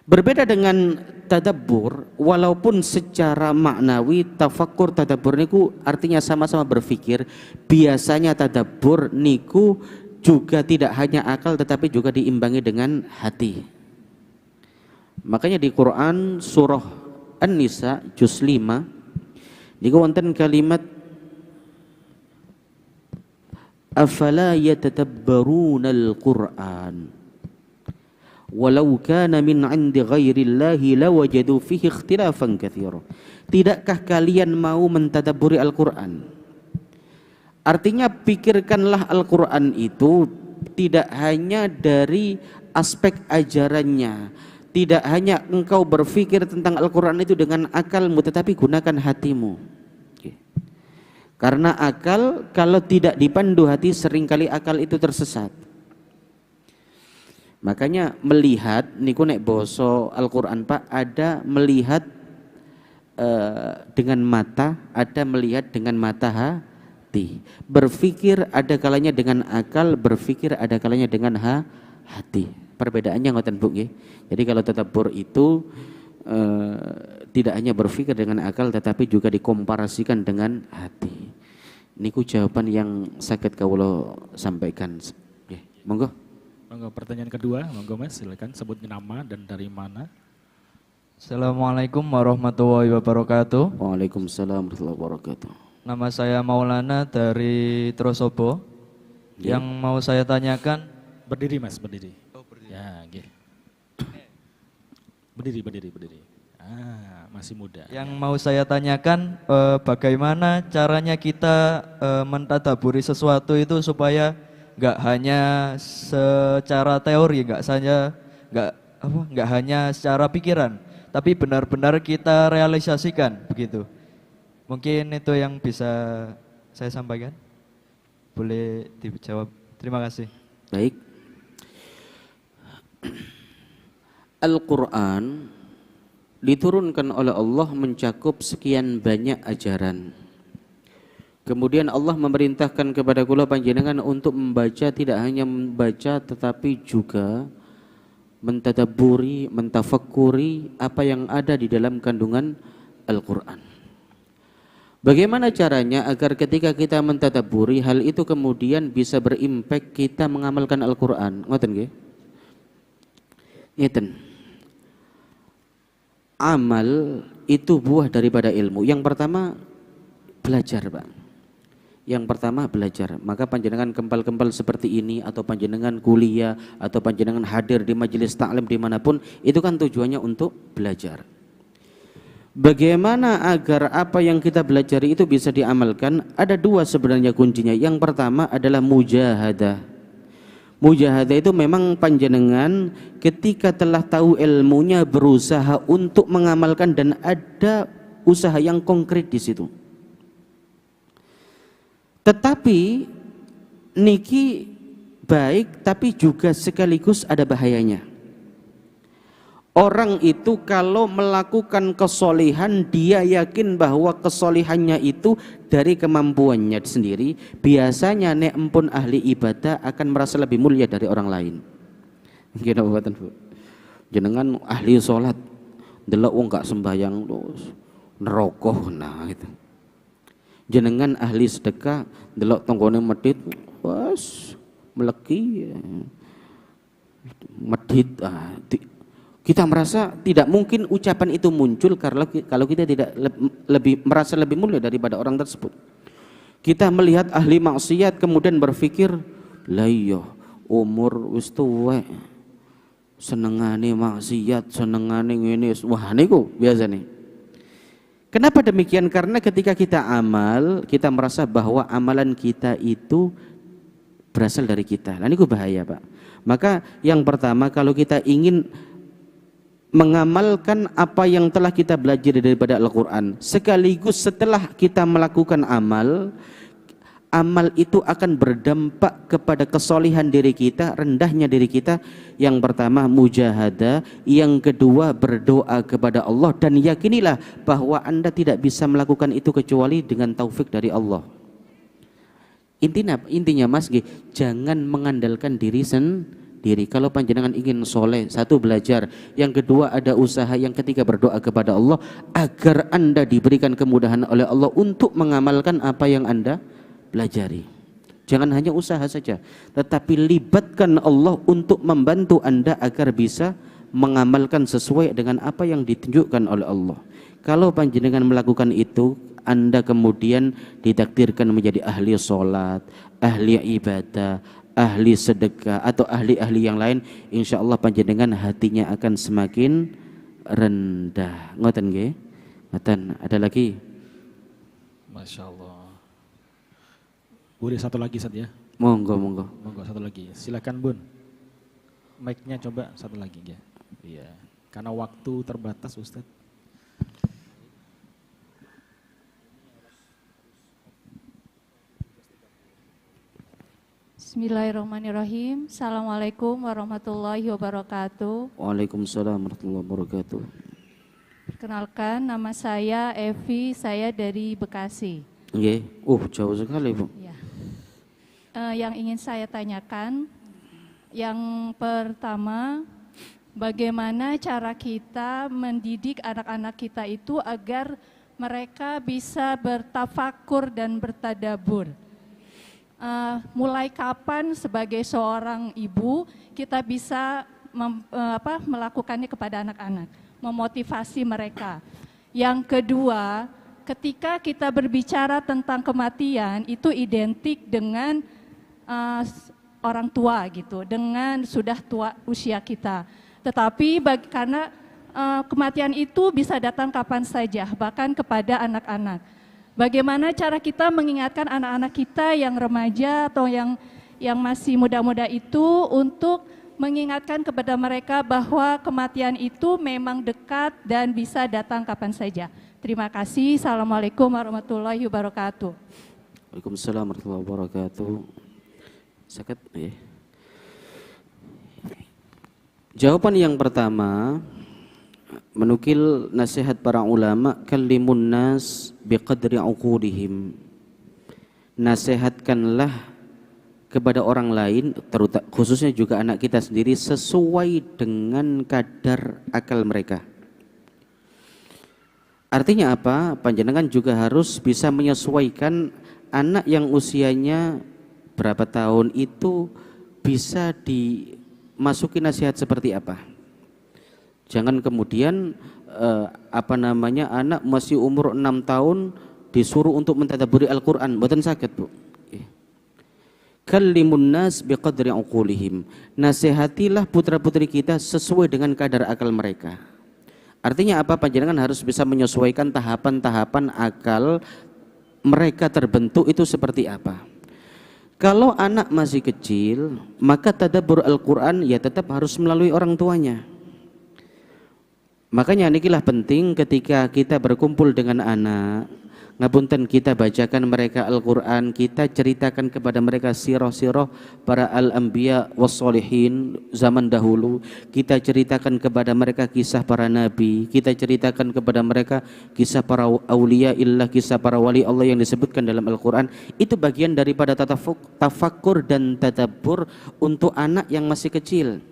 Berbeda dengan tadabbur, walaupun secara maknawi tafakkur tadabbur niku artinya sama-sama berpikir, biasanya tadabbur niku juga tidak hanya akal tetapi juga diimbangi dengan hati. Makanya di Quran surah An-Nisa juz 5 niku wonten kalimat afala yatadabbarunal Qur'an walau kana min 'indi ghairillahi lawajadu fihi ikhtilafan katsira. Tidakkah kalian mau mentadabburi Al-Qur'an? Artinya pikirkanlah Al-Qur'an itu tidak hanya dari aspek ajarannya, tidak hanya engkau berpikir tentang Al-Qur'an itu dengan akalmu, tetapi gunakan hatimu. Karena akal kalau tidak dipandu hati, seringkali akal itu tersesat. Makanya melihat niku nek basa Al-Qur'an Pak, ada melihat dengan mata, ada melihat dengan mata hati. Berpikir ada kalanya dengan akal, berpikir ada kalanya dengan hati. Perbedaannya ngoten Bu nggih. Jadi kalau tadabbur itu tidak hanya berpikir dengan akal tetapi juga dikomparasikan dengan hati. Niku jawaban yang sakit kawula sampaikan. Nggih, monggo. Monggo pertanyaan kedua, monggo Mas, silakan sebut nama dan dari mana. Assalamualaikum warahmatullahi wabarakatuh. Waalaikumsalam warahmatullahi wabarakatuh. Nama saya Maulana dari Trosobo. Ya. Yang mau saya tanyakan, Berdiri Mas, berdiri. Oh, berdiri. Ya, nggih. Berdiri. Masih muda. Yang mau saya tanyakan, bagaimana caranya kita mentadaburi sesuatu itu supaya nggak hanya secara teori, nggak hanya secara pikiran, tapi benar-benar kita realisasikan begitu. Mungkin itu yang bisa saya sampaikan. Boleh dijawab. Terima kasih. Baik. Al-Quran diturunkan oleh Allah mencakup sekian banyak ajaran. Kemudian Allah memerintahkan kepada kula panjenengan untuk membaca, tidak hanya membaca tetapi juga mentadabburi, mentafakkuri apa yang ada di dalam kandungan Al-Quran. Bagaimana caranya agar ketika kita mentadabburi hal itu kemudian bisa berimpak kita mengamalkan Al-Quran? Ngoten nggih? Ngeten. Amal itu buah daripada ilmu. Yang pertama belajar, Pak. Yang pertama belajar. Maka panjenengan kempal-kempal seperti ini, atau panjenengan kuliah, atau panjenengan hadir di majelis taklim dimanapun, itu kan tujuannya untuk belajar. Bagaimana agar apa yang kita belajar itu bisa diamalkan? Ada dua sebenarnya kuncinya. Yang pertama adalah mujahadah. Mujahadah itu memang panjenengan ketika telah tahu ilmunya berusaha untuk mengamalkan dan ada usaha yang konkret di situ. Tetapi niki baik tapi juga sekaligus ada bahayanya. Orang itu kalau melakukan kesolihan, dia yakin bahwa kesolihannya itu dari kemampuannya sendiri. Biasanya nek empun ahli ibadah akan merasa lebih mulia dari orang lain. Gini Bu. Jenengan ahli sholat, delok wong gak sembahyang terus nerokoh, nah gitu. Jenengan ahli sedekah, delok tonggone medit, was meleki, medit. Kita merasa tidak mungkin ucapan itu muncul kalau kita tidak merasa lebih mulia daripada orang tersebut. Kita melihat ahli maksiat kemudian berpikir, lah iya umur wis tuwek senengane maksiat, senengane ngene, wah niku biasa nih. Kenapa demikian? Karena ketika kita amal, kita merasa bahwa amalan kita itu berasal dari kita. Nah niku bahaya, Pak. Maka yang pertama kalau kita ingin mengamalkan apa yang telah kita belajar daripada Al-Quran, sekaligus setelah kita melakukan amal itu akan berdampak kepada kesolihan diri kita, rendahnya diri kita. Yang pertama mujahadah, yang kedua berdoa kepada Allah, dan yakinilah bahwa Anda tidak bisa melakukan itu kecuali dengan taufik dari Allah. Intinya Mas, jangan mengandalkan diri sendiri. Kalau panjenengan ingin soleh, satu belajar, yang kedua ada usaha, yang ketiga berdoa kepada Allah agar Anda diberikan kemudahan oleh Allah untuk mengamalkan apa yang Anda pelajari. Jangan hanya usaha saja, tetapi libatkan Allah untuk membantu Anda agar bisa mengamalkan sesuai dengan apa yang ditunjukkan oleh Allah. Kalau panjenengan melakukan itu, Anda kemudian ditakdirkan menjadi ahli sholat, ahli ibadah, ahli sedekah atau ahli-ahli yang lain, insya Allah panjenengan hatinya akan semakin rendah. Ngoten nggih? Ngoten. Ada lagi? Masya Allah. Boleh satu lagi Ustaz ya? Monggo, monggo. Monggo satu lagi. Silakan Bun. Mic-nya coba satu lagi ya. Iya. Karena waktu terbatas Ustaz. Bismillahirrahmanirrahim. Assalamualaikum warahmatullahi wabarakatuh. Waalaikumsalam warahmatullahi wabarakatuh. Perkenalkan, nama saya Evi, saya dari Bekasi. Nggih. Jauh sekali, Bu. Ya. Yang ingin saya tanyakan, yang pertama, bagaimana cara kita mendidik anak-anak kita itu agar mereka bisa bertafakur dan bertadabur? Mulai kapan sebagai seorang ibu kita bisa melakukannya kepada anak-anak, memotivasi mereka. Yang kedua, ketika kita berbicara tentang kematian itu identik dengan orang tua gitu, dengan sudah tua usia kita. Tetapi karena kematian itu bisa datang kapan saja, bahkan kepada anak-anak. Bagaimana cara kita mengingatkan anak-anak kita yang remaja atau yang masih muda-muda itu untuk mengingatkan kepada mereka bahwa kematian itu memang dekat dan bisa datang kapan saja. Terima kasih. Assalamualaikum warahmatullahi wabarakatuh. Waalaikumsalam warahmatullahi wabarakatuh. Sakit ya. Jawaban yang pertama, menukil nasihat para ulama, kallimun nas biqadri uqudihim. Nasihatkanlah kepada orang lain, terutama khususnya juga anak kita sendiri, sesuai dengan kadar akal mereka. Artinya apa? Panjenengan juga harus bisa menyesuaikan anak yang usianya berapa tahun itu bisa dimasuki nasihat seperti apa. Jangan kemudian anak masih umur 6 tahun disuruh untuk mentadabburi Al-Qur'an, mboten saged, Bu. Kallimun nas biqadri uqulihim. Nasihatilah putra-putri kita sesuai dengan kadar akal mereka. Artinya apa? Panjenengan harus bisa menyesuaikan tahapan-tahapan akal mereka terbentuk itu seperti apa. Kalau anak masih kecil, maka tadabbur Al-Qur'an ya tetap harus melalui orang tuanya. Makanya inilah penting ketika kita berkumpul dengan anak, ngapunten, kita bacakan mereka Al-Qur'an, kita ceritakan kepada mereka sirah-sirah para al-anbiya was-solihin zaman dahulu, kita ceritakan kepada mereka kisah para nabi, kita ceritakan kepada mereka kisah para aulia illah, kisah para wali Allah yang disebutkan dalam Al-Qur'an. Itu bagian daripada tafakkur dan tadabbur untuk anak yang masih kecil.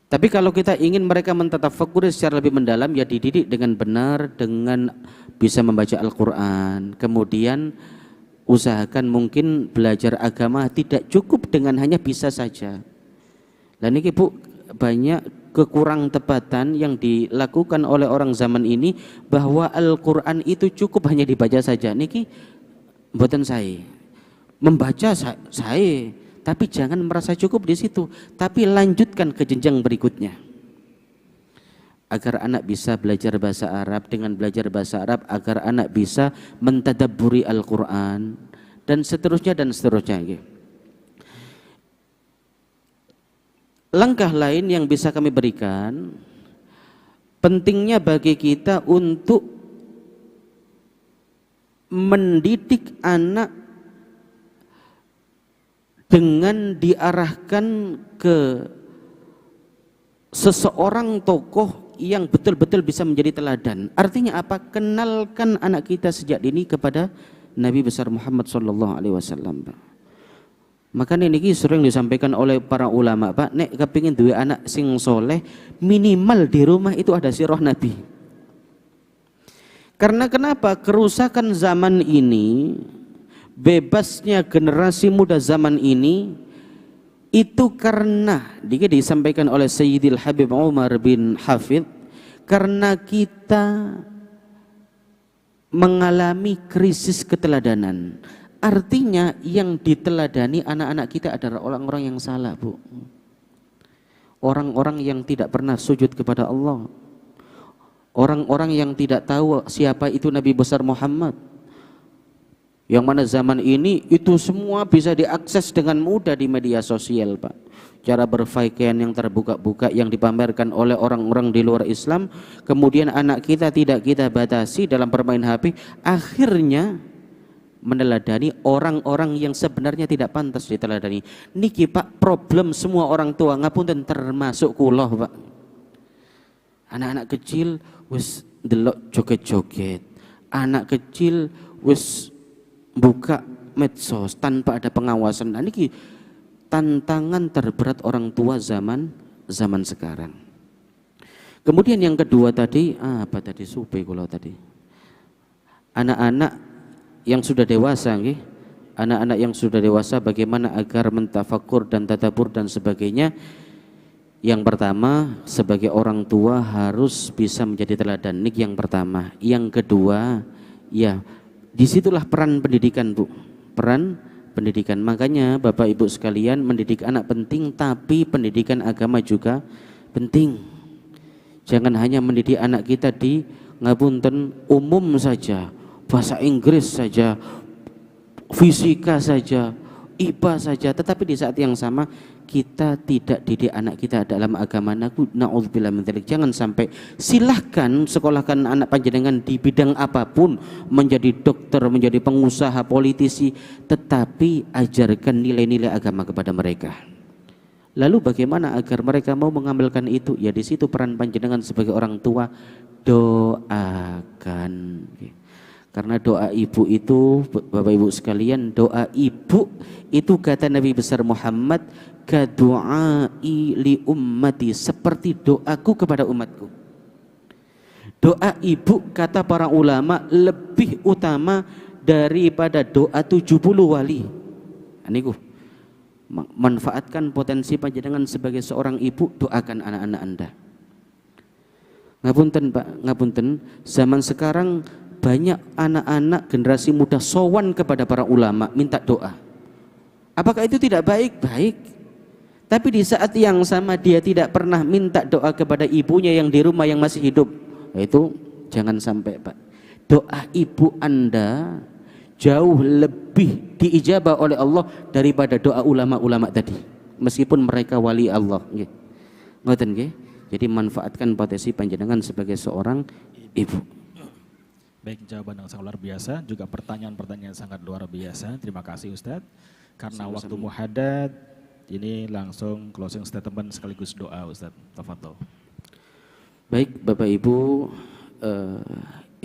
Tapi kalau kita ingin mereka mentatafakuri secara lebih mendalam, ya dididik dengan benar, dengan bisa membaca Al-Quran. Kemudian usahakan mungkin belajar agama tidak cukup dengan hanya bisa saja. Dan ini Bu, banyak kekurang tepatan yang dilakukan oleh orang zaman ini, bahwa Al-Quran itu cukup hanya dibaca saja. Niki mboten saya membaca saya, tapi jangan merasa cukup di situ, tapi lanjutkan ke jenjang berikutnya. Agar anak bisa belajar bahasa Arab, dengan belajar bahasa Arab agar anak bisa mentadabburi Al-Qur'an dan seterusnya dan seterusnya. Langkah lain yang bisa kami berikan, pentingnya bagi kita untuk mendidik anak dengan diarahkan ke seseorang tokoh yang betul-betul bisa menjadi teladan. Artinya apa? Kenalkan anak kita sejak dini kepada Nabi besar Muhammad SAW. Makanya ini sering disampaikan oleh para ulama, Pak, nek kepingin duwe anak sing soleh, minimal di rumah itu ada sirah Nabi. Karena kenapa? Kerusakan zaman ini, bebasnya generasi muda zaman ini itu karena disampaikan oleh Sayyidil Habib Umar bin Hafidh, karena kita mengalami krisis keteladanan. Artinya yang diteladani anak-anak kita adalah orang-orang yang salah, Bu. Orang-orang yang tidak pernah sujud kepada Allah. Orang-orang yang tidak tahu siapa itu Nabi besar Muhammad. Yang mana zaman ini itu semua bisa diakses dengan mudah di media sosial, Pak. Cara berpakaian yang terbuka-buka yang dipamerkan oleh orang-orang di luar Islam, kemudian anak kita tidak kita batasi dalam bermain HP, akhirnya meneladani orang-orang yang sebenarnya tidak pantas diteladani. Niki Pak, problem semua orang tua ngapunten termasuk kula, Pak. Anak-anak kecil wis delok joget-joget. Anak kecil wis buka medsos tanpa ada pengawasan. Nah, niki tantangan terberat orang tua zaman sekarang. Kemudian yang kedua tadi, apa tadi supe kula tadi? Anak-anak yang sudah dewasa, nggih. Anak-anak yang sudah dewasa bagaimana agar mentafakur dan tadabbur dan sebagainya. Yang pertama, sebagai orang tua harus bisa menjadi teladan. Ini yang pertama. Yang kedua, ya disitulah peran pendidikan, Bu. Peran pendidikan. Makanya Bapak Ibu sekalian, mendidik anak penting, tapi pendidikan agama juga penting. Jangan hanya mendidik anak kita di ngapunten umum saja, bahasa Inggris saja, fisika saja, IPA saja, tetapi di saat yang sama kita tidak didik anak kita dalam agama. Na'udzubillah min dzalik. Jangan sampai, silahkan sekolahkan anak panjenengan di bidang apapun, menjadi dokter, menjadi pengusaha, politisi, tetapi ajarkan nilai-nilai agama kepada mereka. Lalu bagaimana agar mereka mau mengambilkan itu? Ya di situ peran panjenengan sebagai orang tua, doakan. Karena doa ibu itu, Bapak Ibu sekalian, doa ibu itu kata Nabi besar Muhammad, kadu'ai li ummati, seperti doaku kepada umatku. Doa ibu kata para ulama lebih utama daripada doa 70 wali. Aniku manfaatkan potensi panjenengan sebagai seorang ibu, doakan anak-anak Anda. Ngapunten Pak, ngapunten, zaman sekarang banyak anak-anak generasi muda sowan kepada para ulama minta doa. Apakah itu tidak baik? Baik. Tapi di saat yang sama dia tidak pernah minta doa kepada ibunya yang di rumah yang masih hidup. Itu jangan sampai, Pak. Doa ibu Anda jauh lebih diijabah oleh Allah daripada doa ulama-ulama tadi. Meskipun mereka wali Allah. Nggih. Ngoten nggih. Jadi manfaatkan potensi panjenengan sebagai seorang ibu. Baik, jawaban yang sangat luar biasa, juga pertanyaan-pertanyaan yang sangat luar biasa. Terima kasih Ustadz. Karena waktu muhaddad, ini langsung closing statement sekaligus doa Ustadz. Tafadhol. Baik Bapak Ibu,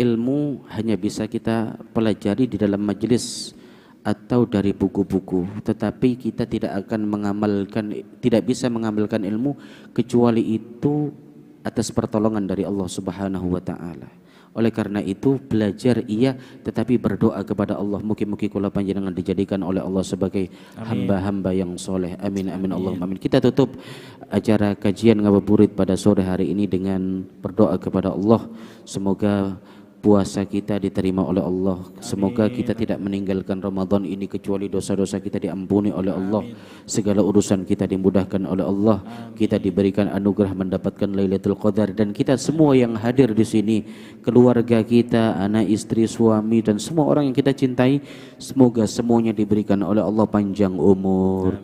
ilmu hanya bisa kita pelajari di dalam majelis atau dari buku-buku, tetapi kita tidak akan mengamalkan, tidak bisa mengamalkan ilmu kecuali itu atas pertolongan dari Allah Subhanahu wa taala. Oleh karena itu belajar iya, tetapi berdoa kepada Allah, mugi-mugi kula panjenengan dijadikan oleh Allah sebagai hamba-hamba yang soleh. Amin amin Allahumma amin. Kita tutup acara kajian ngabuburit pada sore hari ini dengan berdoa kepada Allah. Semoga puasa kita diterima oleh Allah. Semoga kita tidak meninggalkan Ramadan ini kecuali dosa-dosa kita diampuni oleh Allah. Segala urusan kita dimudahkan oleh Allah. Kita diberikan anugerah mendapatkan Lailatul Qadar, dan kita semua yang hadir di sini, keluarga kita, anak, istri, suami, dan semua orang yang kita cintai, semoga semuanya diberikan oleh Allah panjang umur.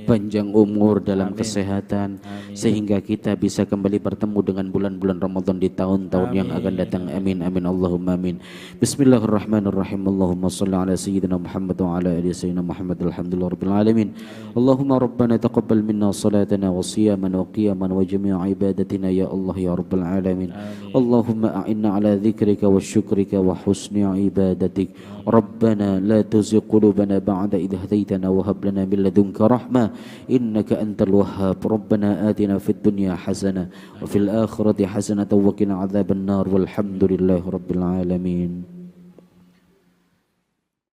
Panjang umur dalam kesehatan, sehingga kita bisa kembali bertemu dengan bulan-bulan Ramadan di tahun-tahun yang akan datang. Amin amin Allahumma amin. Bismillahirrahmanirrahim. Allahumma salli ala sayyidina Muhammad wa ala ali sayyidina Muhammad. Alhamdulillahirabbil alamin. Allahumma rabbana taqabbal minna salatana wa siyaman wa qiyaman wa jami'a ibadatina ya Allah ya rabbal alamin. Allahumma a'inna ala dzikrika wa syukrika wa husni ibadatik. Rabbana la tuzigh qulubana ba'da idh hadaitana wa hab lana min ladunka rahmah إنك أنت الوهاب ربنا آتنا في الدنيا حسنة وفي الآخرة حسنة وقنا عذاب النار والحمد لله رب العالمين.